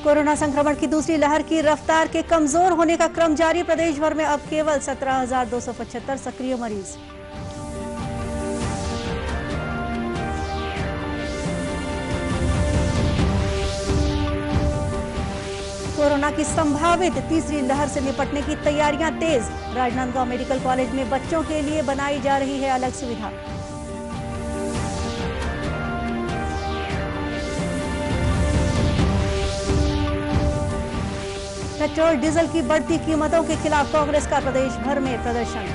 Corona संक्रमण की दूसरी लहर की रफ्तार के कमजोर होने का क्रम जारी। प्रदेश भर में अब केवल 17,275 सक्रिय मरीज। कोरोना की संभावित तीसरी लहर से निपटने की तैयारियां तेज। राजनांदगांव मेडिकल कॉलेज में बच्चों के लिए बनाई जा रही है अलग सुविधा। पेट्रोल डीजल की बढ़ती कीमतों के खिलाफ कांग्रेस का प्रदेश भर में प्रदर्शन।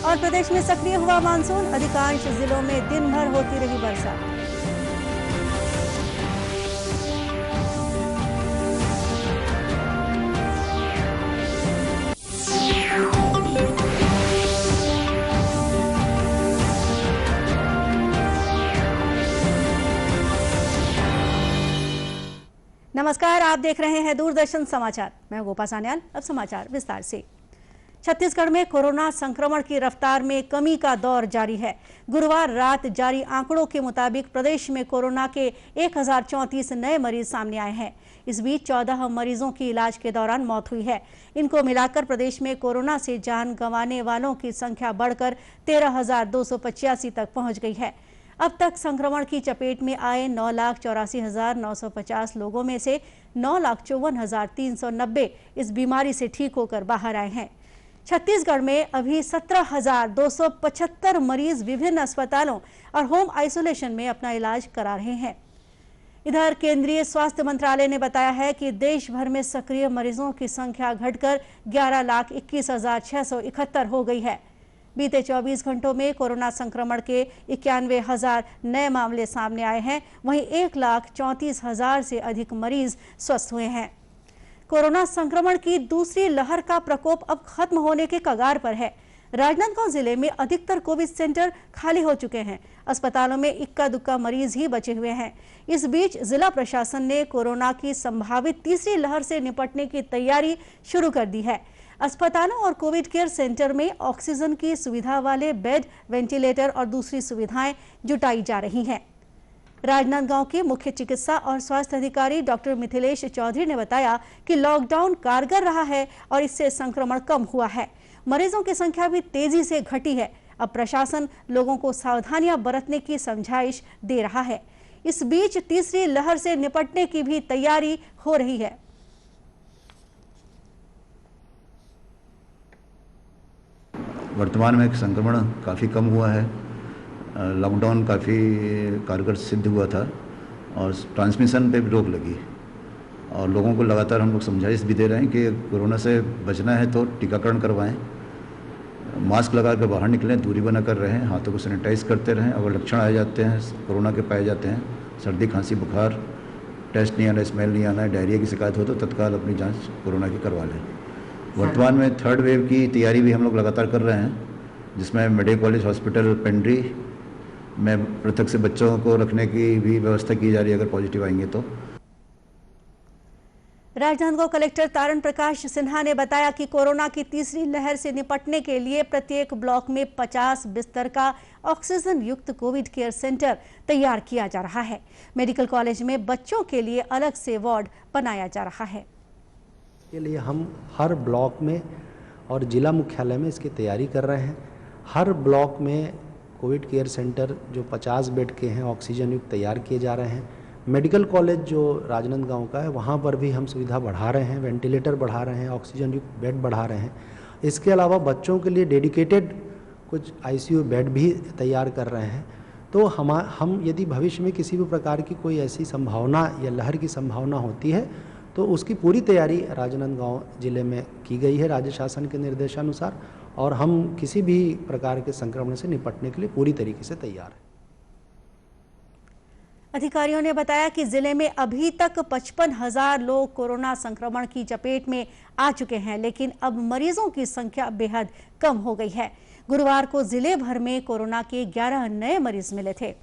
और प्रदेश में सक्रिय हुआ मानसून, अधिकांश जिलों में दिन भर होती रही बरसात। नमस्कार, आप देख रहे हैं दूरदर्शन समाचार। मैं गोपा सान्याल। अब समाचार विस्तार से। छत्तीसगढ़ में कोरोना संक्रमण की रफ्तार में कमी का दौर जारी है। गुरुवार रात जारी आंकड़ों के मुताबिक प्रदेश में कोरोना के 1034 नए मरीज सामने आए हैं। इस बीच 14 मरीजों की इलाज के दौरान मौत हुई है। इनको मिलाकर प्रदेश में कोरोना से जान गंवाने वालों की संख्या बढ़कर 13,285 तक पहुंच गई है। अब तक संक्रमण की चपेट में आए 9,84,950 लोगों में से 9,54,390 इस बीमारी से ठीक होकर बाहर आए हैं। छत्तीसगढ़ में अभी 17,275 मरीज विभिन्न अस्पतालों और होम आइसोलेशन में अपना इलाज करा रहे हैं। इधर केंद्रीय स्वास्थ्य मंत्रालय ने बताया है कि देश भर में सक्रिय मरीजों की संख्या घटकर 11,21,671 हो गई है। बीते 24 घंटों में कोरोना संक्रमण के 91,000 नए मामले सामने आए हैं। वहीं 1,34,000 से अधिक मरीज स्वस्थ हुए हैं। कोरोना संक्रमण की दूसरी लहर का प्रकोप अब खत्म होने के कगार पर है। राजनांदगांव जिले में अधिकतर कोविड सेंटर खाली हो चुके हैं। अस्पतालों में इक्का दुक्का मरीज ही बचे हुए हैं। इस बीच जिला प्रशासन ने कोरोना की संभावित तीसरी लहर से निपटने की तैयारी शुरू कर दी है। अस्पतालों और कोविड केयर सेंटर में ऑक्सीजन की सुविधा वाले बेड, वेंटिलेटर और दूसरी सुविधाएं जुटाई जा रही हैं। राजनांदगांव के मुख्य चिकित्सा और स्वास्थ्य अधिकारी डॉक्टर मिथिलेश चौधरी ने बताया कि लॉकडाउन कारगर रहा है और इससे संक्रमण कम हुआ है। मरीजों की संख्या भी तेजी से घटी है। अब प्रशासन लोगों को सावधानियां बरतने की समझाइश दे रहा है। इस बीच तीसरी लहर से निपटने की भी तैयारी हो रही है। वर्तमान में संक्रमण काफ़ी कम हुआ है। लॉकडाउन काफ़ी कारगर सिद्ध हुआ था और ट्रांसमिशन पे भी रोक लगी और लोगों को लगातार हम लोग समझाइश भी दे रहे हैं कि कोरोना से बचना है तो टीकाकरण करवाएं, मास्क लगा कर बाहर निकलें, दूरी बनाकर रहें, हाथों को सैनिटाइज करते रहें। अगर लक्षण आ जाते हैं कोरोना के पाए जाते हैं, सर्दी, खांसी, बुखार, टेस्ट नहीं आना, स्मेल नहीं आना, डायरिया की शिकायत हो तो तत्काल अपनी जाँच कोरोना की करवा लें। वर्तमान में थर्ड वेव की तैयारी भी हम लोग लगातार कर रहे हैं, जिसमें मेडिकल कॉलेज हॉस्पिटल पेंड्री में पृथक से बच्चों को रखने की भी व्यवस्था की जा रही है अगर पॉजिटिव आएंगे तो। राजनांदगांव कलेक्टर तारण प्रकाश सिन्हा ने बताया कि कोरोना की तीसरी लहर से निपटने के लिए प्रत्येक ब्लॉक में 50 बिस्तर का ऑक्सीजन युक्त कोविड केयर सेंटर तैयार किया जा रहा है। मेडिकल कॉलेज में बच्चों के लिए अलग से वार्ड बनाया जा रहा है। के लिए हम हर ब्लॉक में और जिला मुख्यालय में इसकी तैयारी कर रहे हैं। हर ब्लॉक में कोविड केयर सेंटर जो 50 बेड के हैं ऑक्सीजन युक्त तैयार किए जा रहे हैं। मेडिकल कॉलेज जो राजनांदगांव का है वहाँ पर भी हम सुविधा बढ़ा रहे हैं, वेंटिलेटर बढ़ा रहे हैं, ऑक्सीजन युक्त बेड बढ़ा रहे हैं। इसके अलावा बच्चों के लिए डेडिकेटेड कुछ आईसीयू बेड भी तैयार कर रहे हैं। तो हम यदि भविष्य में किसी भी प्रकार की कोई ऐसी संभावना या लहर की संभावना होती है तो उसकी पूरी तैयारी राजनांदगांव जिले में की गई है राज्य शासन के निर्देशानुसार और हम किसी भी प्रकार के संक्रमण से निपटने के लिए पूरी तरीके से तैयार हैं। अधिकारियों ने बताया कि जिले में अभी तक 55,000 लोग कोरोना संक्रमण की चपेट में आ चुके हैं, लेकिन अब मरीजों की संख्या बेहद कम हो गई है। गुरुवार को जिले भर में कोरोना के 11 नए मरीज मिले थे।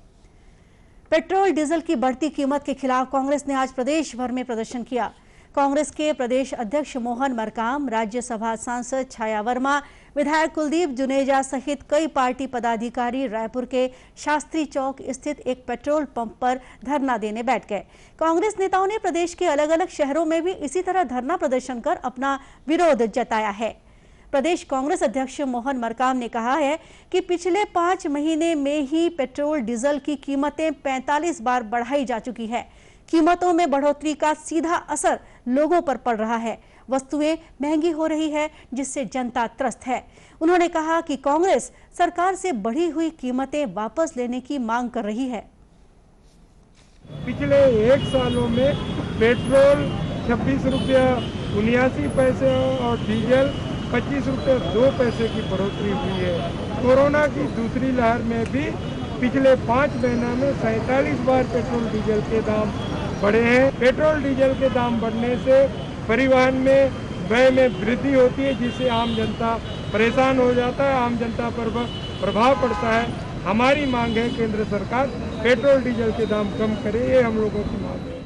पेट्रोल डीजल की बढ़ती कीमत के खिलाफ कांग्रेस ने आज प्रदेश भर में प्रदर्शन किया। कांग्रेस के प्रदेश अध्यक्ष मोहन मरकाम, राज्यसभा सांसद छाया वर्मा, विधायक कुलदीप जुनेजा सहित कई पार्टी पदाधिकारी रायपुर के शास्त्री चौक स्थित एक पेट्रोल पंप पर धरना देने बैठ गए। कांग्रेस नेताओं ने प्रदेश के अलग अलग शहरों में भी इसी तरह धरना प्रदर्शन कर अपना विरोध जताया है। प्रदेश कांग्रेस अध्यक्ष मोहन मरकाम ने कहा है कि पिछले 5 महीने में ही पेट्रोल डीजल की कीमतें 45 बार बढ़ाई जा चुकी है। कीमतों में बढ़ोतरी का सीधा असर लोगों पर पड़ रहा है। वस्तुएं महंगी हो रही है, जिससे जनता त्रस्त है। उन्होंने कहा कि कांग्रेस सरकार से बढ़ी हुई कीमतें वापस लेने की मांग कर रही है। पिछले 1 सालों में पेट्रोल 26 रुपया 79 पैसे और डीजल 25 रुपये 2 पैसे की बढ़ोतरी हुई है। कोरोना की दूसरी लहर में भी पिछले 5 महीनों में 47 बार पेट्रोल डीजल के दाम बढ़े हैं। पेट्रोल डीजल के दाम बढ़ने से परिवहन में व्यय में वृद्धि होती है, जिससे आम जनता परेशान हो जाता है, आम जनता पर प्रभाव पड़ता है। हमारी मांग है केंद्र सरकार पेट्रोल डीजल के दाम कम करे, ये हम लोगों की मांग है।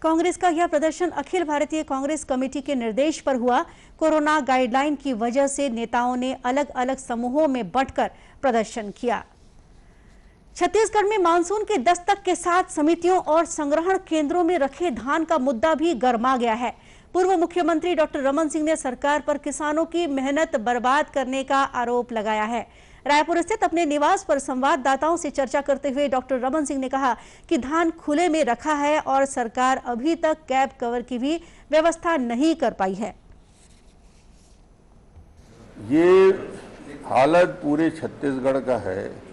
कांग्रेस का यह प्रदर्शन अखिल भारतीय कांग्रेस कमेटी के निर्देश पर हुआ। कोरोना गाइडलाइन की वजह से नेताओं ने अलग अलग समूहों में बंटकर प्रदर्शन किया। छत्तीसगढ़ में मानसून के दस्तक के साथ समितियों और संग्रहण केंद्रों में रखे धान का मुद्दा भी गर्मा गया है। पूर्व मुख्यमंत्री डॉक्टर रमन सिंह ने सरकार पर किसानों की मेहनत बर्बाद करने का आरोप लगाया है। रायपुर स्थित अपने निवास पर संवाददाताओं से चर्चा करते हुए डॉक्टर रमन सिंह ने कहा कि धान खुले में रखा है और सरकार अभी तक कैप कवर की भी व्यवस्था नहीं कर पाई है। ये हालत पूरे छत्तीसगढ़ का है।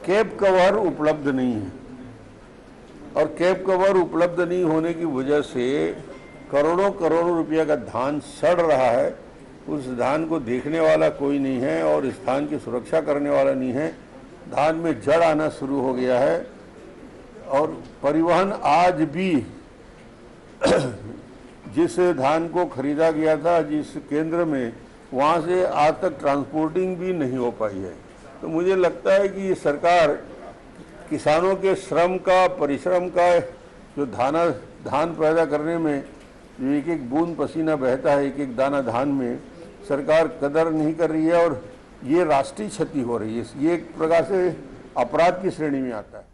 कैप कवर उपलब्ध नहीं है और कैप कवर उपलब्ध नहीं होने की वजह से करोड़ों करोड़ों रुपया का धान सड़ रहा है। उस धान को देखने वाला कोई नहीं है और इस धान की सुरक्षा करने वाला नहीं है। धान में जड़ आना शुरू हो गया है और परिवहन आज भी जिस धान को खरीदा गया था जिस केंद्र में, वहाँ से आज तक ट्रांसपोर्टिंग भी नहीं हो पाई है। तो मुझे लगता है कि ये सरकार किसानों के श्रम का, परिश्रम का, जो धान पैदा करने में जो एक एक बूंद पसीना बहता है, एक एक दाना धान में, सरकार कदर नहीं कर रही है और ये राष्ट्रीय क्षति हो रही है। ये एक प्रकार से अपराध की श्रेणी में आता है।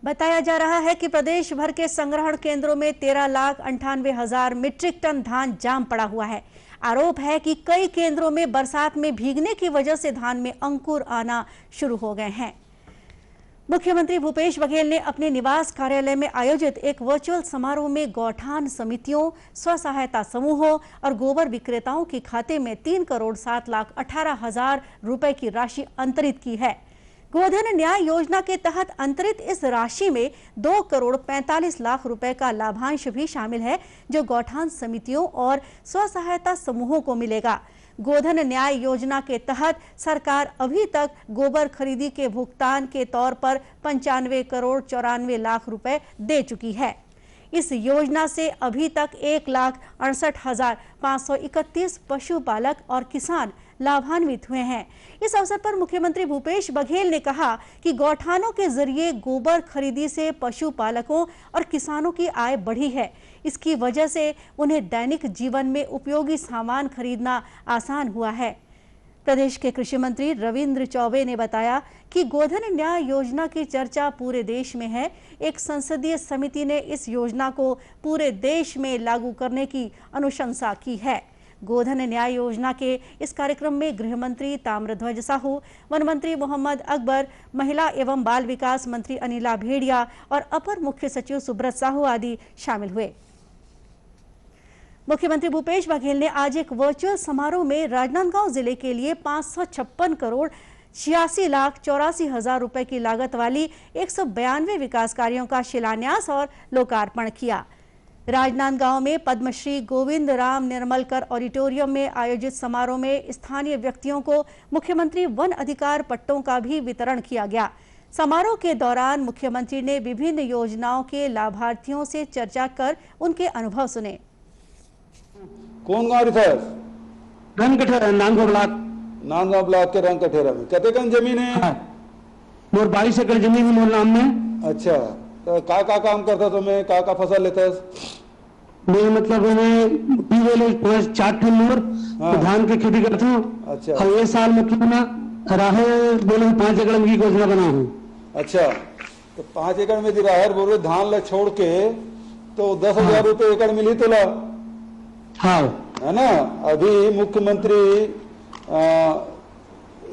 बताया जा रहा है कि प्रदेश भर के संग्रहण केंद्रों में 13,98,000 मीट्रिक टन धान जाम पड़ा हुआ है। आरोप है कि कई केंद्रों में बरसात में भीगने की वजह से धान में अंकुर आना शुरू हो गए हैं। मुख्यमंत्री भूपेश बघेल ने अपने निवास कार्यालय में आयोजित एक वर्चुअल समारोह में गौठान समितियों, स्व सहायता समूहों और गोबर विक्रेताओं के खाते में 3,07,18,000 रुपए की राशि अंतरित की है। गोधन न्याय योजना के तहत अंतरित इस राशि में 2,45,00,000 रुपए का लाभांश भी शामिल है, जो गौठान समितियों और स्व सहायता समूहों को मिलेगा। गोधन न्याय योजना के तहत सरकार अभी तक गोबर खरीदी के भुगतान के तौर पर 95,94,00,000 रुपए दे चुकी है। इस योजना से अभी तक 1,68,531 पशुपालक और किसान लाभान्वित हुए हैं। इस अवसर पर मुख्यमंत्री भूपेश बघेल ने कहा कि गौठानों के जरिए गोबर खरीदी से पशुपालकों और किसानों की आय बढ़ी है। इसकी वजह से उन्हें दैनिक जीवन में उपयोगी सामान खरीदना आसान हुआ है। प्रदेश के कृषि मंत्री रविंद्र चौबे ने बताया कि गोधन न्याय योजना की चर्चा पूरे देश में है। एक संसदीय समिति ने इस योजना को पूरे देश में लागू करने की अनुशंसा की है। गोधन न्याय योजना के इस कार्यक्रम में गृह मंत्री ताम्रध्वज साहू, वन मंत्री मोहम्मद अकबर, महिला एवं बाल विकास मंत्री अनिला भेड़िया और अपर मुख्य सचिव सुब्रत साहू आदि शामिल हुए। मुख्यमंत्री भूपेश बघेल ने आज एक वर्चुअल समारोह में राजनांदगांव जिले के लिए 556,86,84,000 रुपए की लागत वाली 192 विकास कार्यों का शिलान्यास और लोकार्पण किया। राजनांदगांव में पद्मश्री गोविंद राम निर्मलकर ऑडिटोरियम में आयोजित समारोह में स्थानीय व्यक्तियों को मुख्यमंत्री वन अधिकार पट्टों का भी वितरण किया गया। समारोह के दौरान मुख्यमंत्री ने विभिन्न योजनाओं के लाभार्थियों से चर्चा कर उनके अनुभव सुने। कौन गाँव था? रंगकठेरा, नांदगांव ब्लॉक के रंगकठेरा में। कते कन जमीन है? मोर 22 एकड़ जमीन है मोर नाम में। अच्छा, तो का काम करता तो मैं का फसल लेता? मैं मतलब मैंने 5-4 टन मोर धान की खेती करता हूँ। अच्छा। और ये साल मतलब ना राहे बोले 5 एकड़ में की योजना बना हूँ। अच्छा, तो 5 एकड़ में राहर बोले धान ला छोड़ के तो 10,000 रुपये एकड़ मिली तो ला। हाँ है ना। अभी मुख्यमंत्री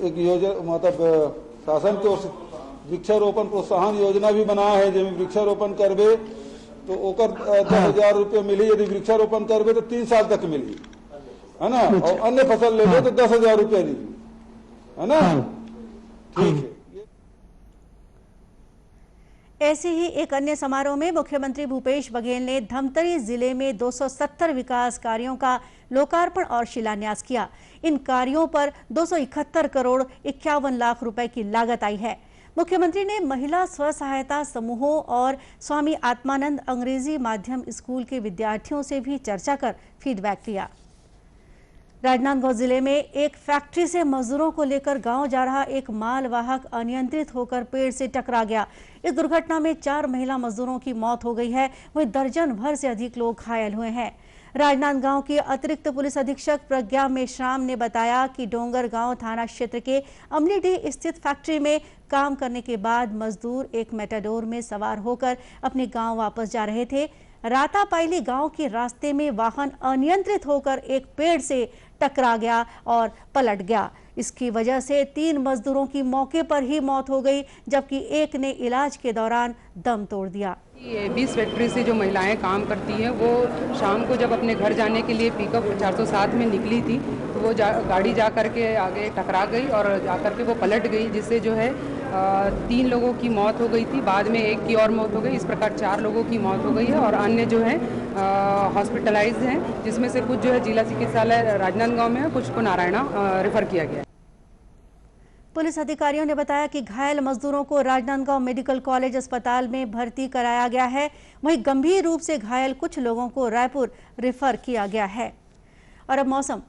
एक योजना मतलब शासन की ओर से वृक्षारोपण प्रोत्साहन योजना भी बना है, जिसमें वृक्षारोपण करबे तो ओकर 10,000 रुपये मिली। यदि वृक्षारोपण करबे तो 3 साल तक मिली, है ना। और अन्य फसल लेबे तो 10,000 रुपये दी, है ना। ठीक है। ऐसे ही एक अन्य समारोह में मुख्यमंत्री भूपेश बघेल ने धमतरी जिले में 270 विकास कार्यों का लोकार्पण और शिलान्यास किया। इन कार्यों पर 271 करोड़ 51 लाख रुपए की लागत आई है। मुख्यमंत्री ने महिला स्व सहायता समूहों और स्वामी आत्मानंद अंग्रेजी माध्यम स्कूल के विद्यार्थियों से भी चर्चा कर फीडबैक लिया। राजनांदगांव जिले में एक फैक्ट्री से मजदूरों को लेकर गांव जा रहा एक मालवाहक अनियंत्रित होकर पेड़ से टकरा गया। इस दुर्घटना में 4 महिला मजदूरों की मौत हो गई है, वहीं दर्जन भर से अधिक लोग घायल हुए हैं। राजनांदगांव की अतिरिक्त पुलिस अधीक्षक प्रज्ञा मेश्राम ने बताया कि डोंगरगांव थाना क्षेत्र के अमलीडीह स्थित फैक्ट्री में काम करने के बाद मजदूर एक मेटाडोर में सवार होकर अपने गांव वापस जा रहे थे। रातापाइली गांव के रास्ते में वाहन अनियंत्रित होकर एक पेड़ से टकरा गया और पलट गया। इसकी वजह से 3 मजदूरों की मौके पर ही मौत हो गई, जबकि एक ने इलाज के दौरान दम तोड़ दिया। ये 20 फैक्ट्री से जो महिलाएं काम करती हैं, वो शाम को जब अपने घर जाने के लिए पिकअप 407 में निकली थी तो वो गाड़ी जा कर के आगे टकरा गई और जाकर के वो पलट गई, जिससे जो है 3 लोगों की मौत हो गई थी। बाद में एक की और मौत हो गई। इस प्रकार 4 लोगों की मौत हो गई है और अन्य जो है हॉस्पिटलाइज्ड हैं, जिसमें से कुछ जो है जिला चिकित्सालय राजनांदगांव में है, कुछ को नारायणा रेफर किया गया है। पुलिस अधिकारियों ने बताया कि घायल मजदूरों को राजनांदगांव मेडिकल कॉलेज अस्पताल में भर्ती कराया गया है। वहीं गंभीर रूप से घायल कुछ लोगों को रायपुर रेफर किया गया है। और अब मौसम।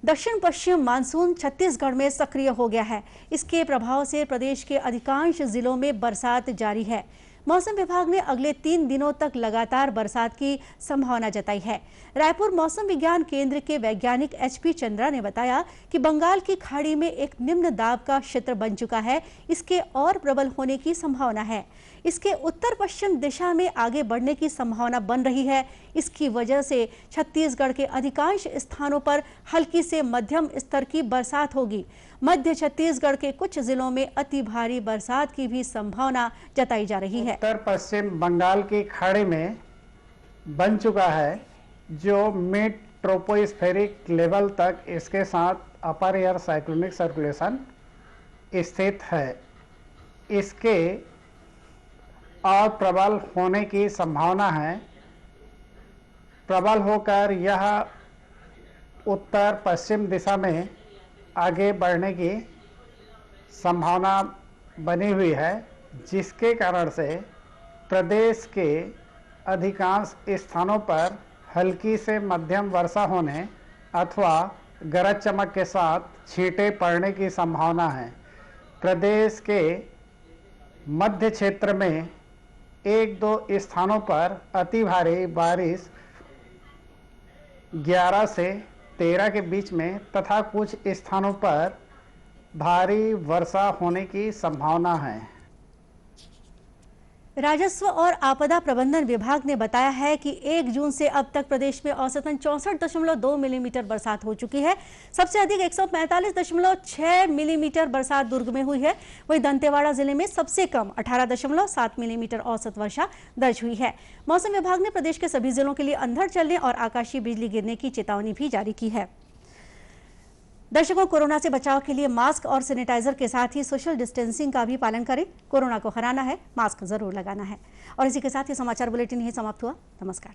दक्षिण पश्चिम मानसून छत्तीसगढ़ में सक्रिय हो गया है। इसके प्रभाव से प्रदेश के अधिकांश जिलों में बरसात जारी है। मौसम विभाग ने अगले 3 दिनों तक लगातार बरसात की संभावना जताई है। रायपुर मौसम विज्ञान केंद्र के वैज्ञानिक HP चंद्रा ने बताया कि बंगाल की खाड़ी में एक निम्न दाब का क्षेत्र बन चुका है। इसके और प्रबल होने की संभावना है। इसके उत्तर पश्चिम दिशा में आगे बढ़ने की संभावना बन रही है। इसकी वजह से छत्तीसगढ़ के अधिकांश स्थानों पर हल्की से मध्यम स्तर की बरसात होगी। मध्य छत्तीसगढ़ के कुछ जिलों में अति भारी बरसात की भी संभावना जताई जा रही है। उत्तर पश्चिम बंगाल की खाड़ी में बन चुका है, जो मिड ट्रोपोस्फेरिक लेवल तक इसके साथ अपर एयर साइक्लोनिक सर्कुलेशन स्थित है। इसके और प्रबल होने की संभावना है। प्रबल होकर यह उत्तर पश्चिम दिशा में आगे बढ़ने की संभावना बनी हुई है, जिसके कारण से प्रदेश के अधिकांश स्थानों पर हल्की से मध्यम वर्षा होने अथवा गरज चमक के साथ छींटे पड़ने की संभावना है। प्रदेश के मध्य क्षेत्र में 1-2 स्थानों पर अति भारी बारिश 11 से 13 के बीच में तथा कुछ स्थानों पर भारी वर्षा होने की संभावना है। राजस्व और आपदा प्रबंधन विभाग ने बताया है कि 1 जून से अब तक प्रदेश में औसतन 64.2 मिलीमीटर बरसात हो चुकी है। सबसे अधिक 145.6 मिलीमीटर बरसात दुर्ग में हुई है। वहीं दंतेवाड़ा जिले में सबसे कम 18.7 मिलीमीटर औसत वर्षा दर्ज हुई है। मौसम विभाग ने प्रदेश के सभी जिलों के लिए अंधड़ चलने और आकाशीय बिजली गिरने की चेतावनी भी जारी की है। दर्शकों, कोरोना से बचाव के लिए मास्क और सैनिटाइजर के साथ ही सोशल डिस्टेंसिंग का भी पालन करें। कोरोना को हराना है, मास्क जरूर लगाना है। और इसी के साथ ही समाचार बुलेटिन यही समाप्त हुआ। नमस्कार।